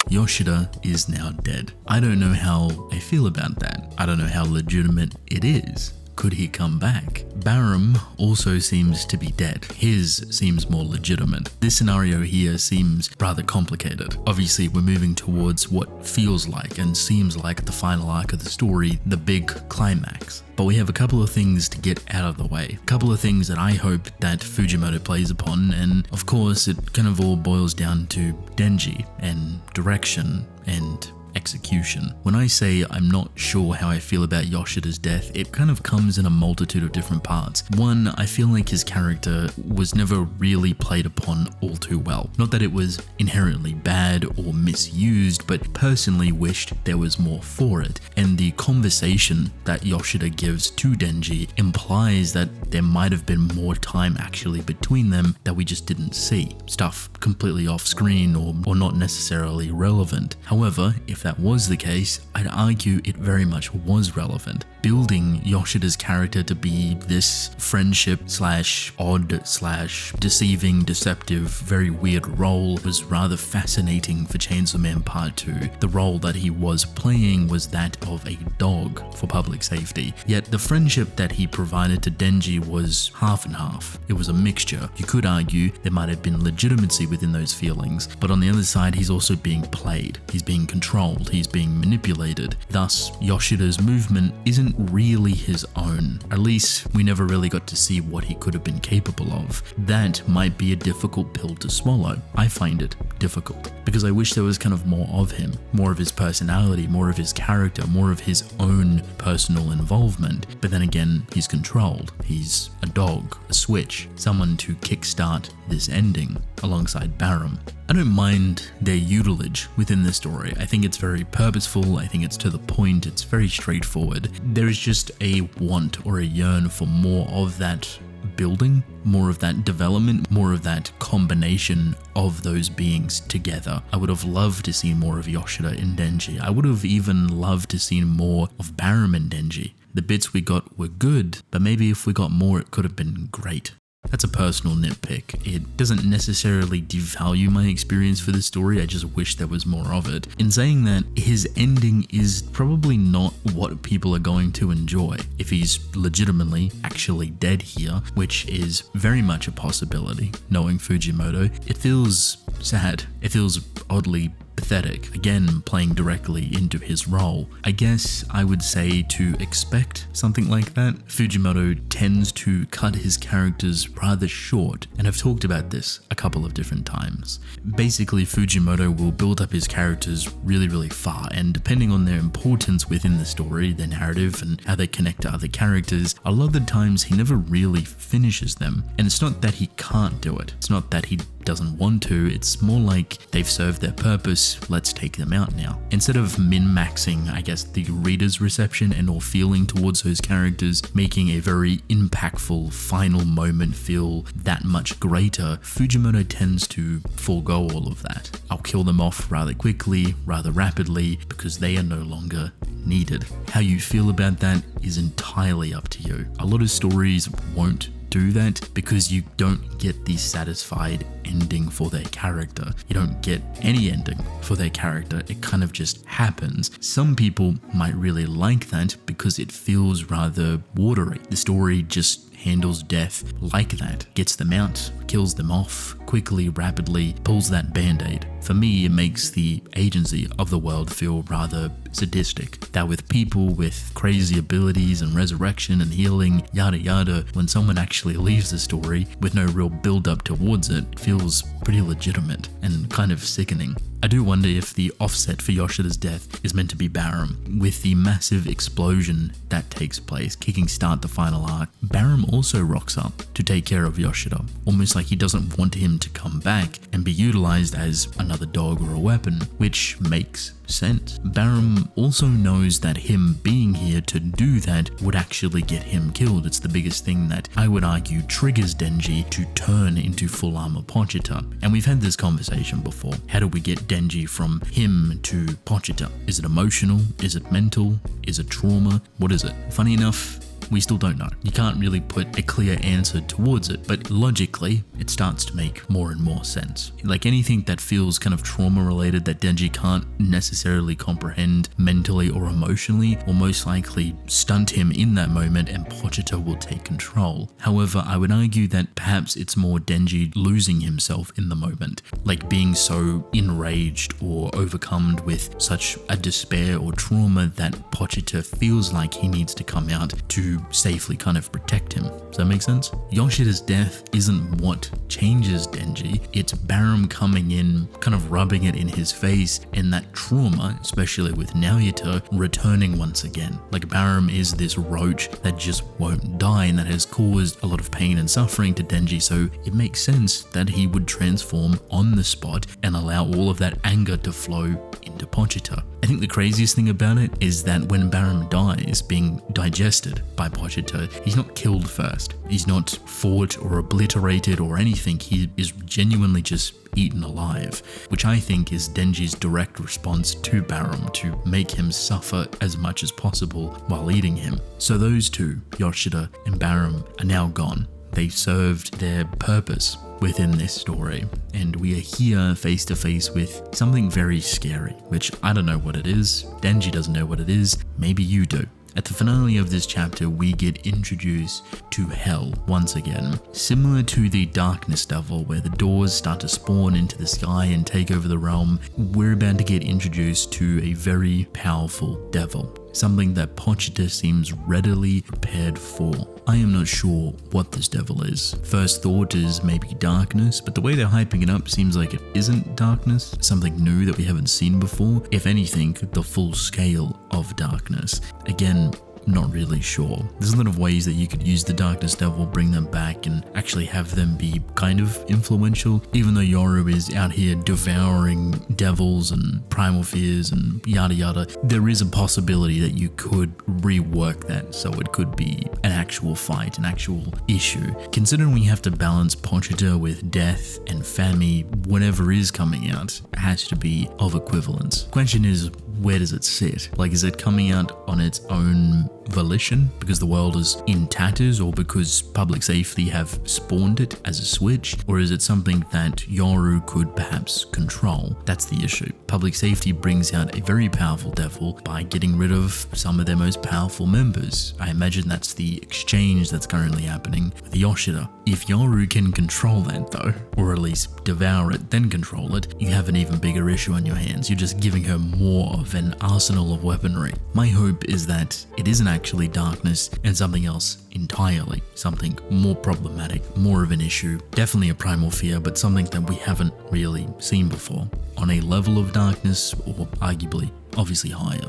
Yoshida is now dead. I don't know how I feel about that. I don't know how legitimate it is. Could he come back? Barum also seems to be dead. His seems more legitimate. This scenario here seems rather complicated. Obviously, we're moving towards what feels like and seems like the final arc of the story, the big climax. But we have a couple of things to get out of the way. A couple of things that I hope that Fujimoto plays upon, and of course it kind of all boils down to Denji and direction and execution. When I say I'm not sure how I feel about Yoshida's death, it kind of comes in a multitude of different parts. One, I feel like his character was never really played upon all too well. Not that it was inherently bad or misused, but personally wished there was more for it. And the conversation that Yoshida gives to Denji implies that there might have been more time actually between them that we just didn't see. Stuff completely off screen or not necessarily relevant. However, if that was the case, I'd argue it very much was relevant. Building Yoshida's character to be this friendship slash odd slash deceiving, deceptive, very weird role was rather fascinating for Chainsaw Man Part 2. The role that he was playing was that of a dog for public safety. Yet the friendship that he provided to Denji was half and half. It was a mixture. You could argue there might have been legitimacy within those feelings, but on the other side, he's also being played. He's being controlled. He's being manipulated. Thus, Yoshida's movement isn't really his own. At least, we never really got to see what he could have been capable of. That might be a difficult pill to swallow. I find it difficult because I wish there was kind of more of him, more of his personality, more of his character, more of his own personal involvement. But then again, he's controlled. He's a dog, a switch, someone to kickstart this ending alongside Barum. I don't mind their utilage within the story. I think it's very purposeful. I think it's to the point. It's very straightforward. There is just a want or a yearn for more of that building, more of that development, more of that combination of those beings together. I would have loved to see more of Yoshida in Denji. I would have even loved to see more of Barum in Denji. The bits we got were good, but maybe if we got more, it could have been great. That's a personal nitpick. It doesn't necessarily devalue my experience for the story, I just wish there was more of it. In saying that, his ending is probably not what people are going to enjoy if he's legitimately actually dead here, which is very much a possibility. Knowing Fujimoto, it feels sad. It feels oddly pathetic, again playing directly into his role. I guess I would say to expect something like that. Fujimoto tends to cut his characters rather short, and I've talked about this a couple of different times. Basically, Fujimoto will build up his characters really far, and depending on their importance within the story, their narrative, and how they connect to other characters, a lot of the times he never really finishes them. And it's not that he can't do it. It's not that he doesn't want to, it's more like they've served their purpose, let's take them out now. Instead of min-maxing, I guess, the reader's reception and or feeling towards those characters, making a very impactful final moment feel that much greater, Fujimoto tends to forego all of that. I'll kill them off rather quickly, rather rapidly, because they are no longer needed. How you feel about that is entirely up to you. A lot of stories won't do that because you don't get the satisfied ending for their character. You don't get any ending for their character. It kind of just happens. Some people might really like that because it feels rather watery. The story just handles death like that, gets them out, kills them off quickly, rapidly, pulls that band-aid. For me, it makes the agency of the world feel rather sadistic. That with people with crazy abilities and resurrection and healing, yada yada, when someone actually leaves the story with no real build-up towards it, it feels pretty legitimate and kind of sickening. I do wonder if the offset for Yoshida's death is meant to be Barum, with the massive explosion that takes place, kicking start the final arc. Barum also rocks up to take care of Yoshida, almost like he doesn't want him to come back and be utilized as another dog or a weapon, which makes sense. Barum also knows that him being here to do that would actually get him killed. It's the biggest thing that I would argue triggers Denji to turn into full armor Pochita. And we've had this conversation before. How do we get Denji from him to Pochita? Is it emotional? Is it mental? Is it trauma? What is it? Funny enough, We still don't know. You can't really put a clear answer towards it, but logically, it starts to make more and more sense. Like anything that feels kind of trauma related that Denji can't necessarily comprehend mentally or emotionally will most likely stunt him in that moment and Pochita will take control. However, I would argue that perhaps it's more Denji losing himself in the moment, like being so enraged or overcome with such a despair or trauma that Pochita feels like he needs to come out to safely kind of protect him. Does that make sense? Yoshida's death isn't what changes Denji, it's Barram coming in, kind of rubbing it in his face, and that trauma, especially with Naoyuta, returning once again. Like Barram is this roach that just won't die and that has caused a lot of pain and suffering to Denji, so it makes sense that he would transform on the spot and allow all of that anger to flow into Pochita. I think the craziest thing about it is that when Barram dies, being digested by Pochita, he's not killed first. He's not fought or obliterated or anything. He is genuinely just eaten alive, which I think is Denji's direct response to Barram to make him suffer as much as possible while eating him. So those two, Yoshida and Barram, are now gone. They served their purpose within this story, and we are here face to face with something very scary, which I don't know what it is. Denji doesn't know what it is. Maybe you do. At the finale of this chapter, we get introduced to Hell once again. Similar to the Darkness Devil, where the doors start to spawn into the sky and take over the realm, we're about to get introduced to a very powerful devil. Something that Pochita seems readily prepared for. I am not sure what this devil is. First thought is maybe darkness, but the way they're hyping it up seems like it isn't darkness, something new that we haven't seen before. If anything, the full scale of darkness. Again, not really sure. There's a lot of ways that you could use the Darkness Devil, bring them back and actually have them be kind of influential. Even though Yoru is out here devouring devils and primal fears and yada yada, there is a possibility that you could rework that so it could be an actual fight, an actual issue. Considering we have to balance Pochita with death and Fami, whatever is coming out has to be of equivalence. Question is, where does it sit? Like, is it coming out on its own volition because the world is in tatters or because public safety have spawned it as a switch? Or is it something that Yoru could perhaps control? That's the issue. Public safety brings out a very powerful devil by getting rid of some of their most powerful members. I imagine that's the exchange that's currently happening with Yoshida. If Yoru can control that though, or at least devour it, then control it, you have an even bigger issue on your hands. You're just giving her more of an arsenal of weaponry. My hope is that it isn't actually darkness and something else entirely, something more problematic, more of an issue, definitely a primal fear, but something that we haven't really seen before, on a level of darkness or arguably obviously higher.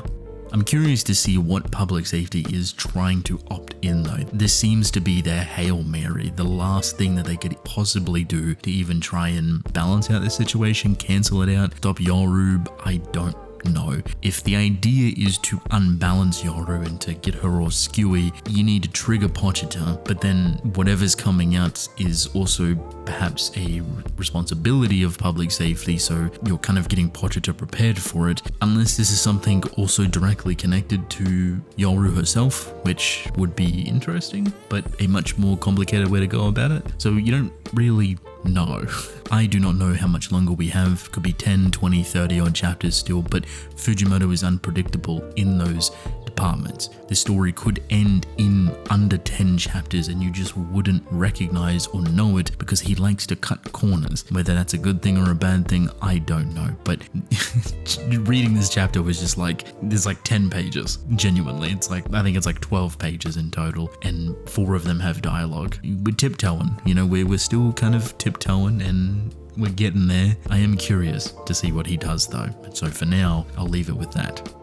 I'm curious to see what public safety is trying to opt in though. This seems to be their Hail Mary, the last thing that they could possibly do to even try and balance out the situation, cancel it out, stop Yoru. I don't know. If the idea is to unbalance Yoru and to get her all skewy, you need to trigger Pochita, but then whatever's coming out is also perhaps a responsibility of public safety, so you're kind of getting Pochita prepared for it, unless this is something also directly connected to Yoru herself, which would be interesting, but a much more complicated way to go about it. So you don't really know. I do not know how much longer we have. Could be 10, 20, 30 odd chapters still, but Fujimoto is unpredictable in those departments. The story could end in under 10 chapters and you just wouldn't recognize or know it because he likes to cut corners. Whether that's a good thing or a bad thing, I don't know. But reading this chapter was just like, there's like 10 pages, genuinely. It's like, I think it's like 12 pages in total and 4 of them have dialogue. We're tiptoeing, you know, we're still kind of tiptoeing and we're getting there. I am curious to see what he does though. So for now, I'll leave it with that.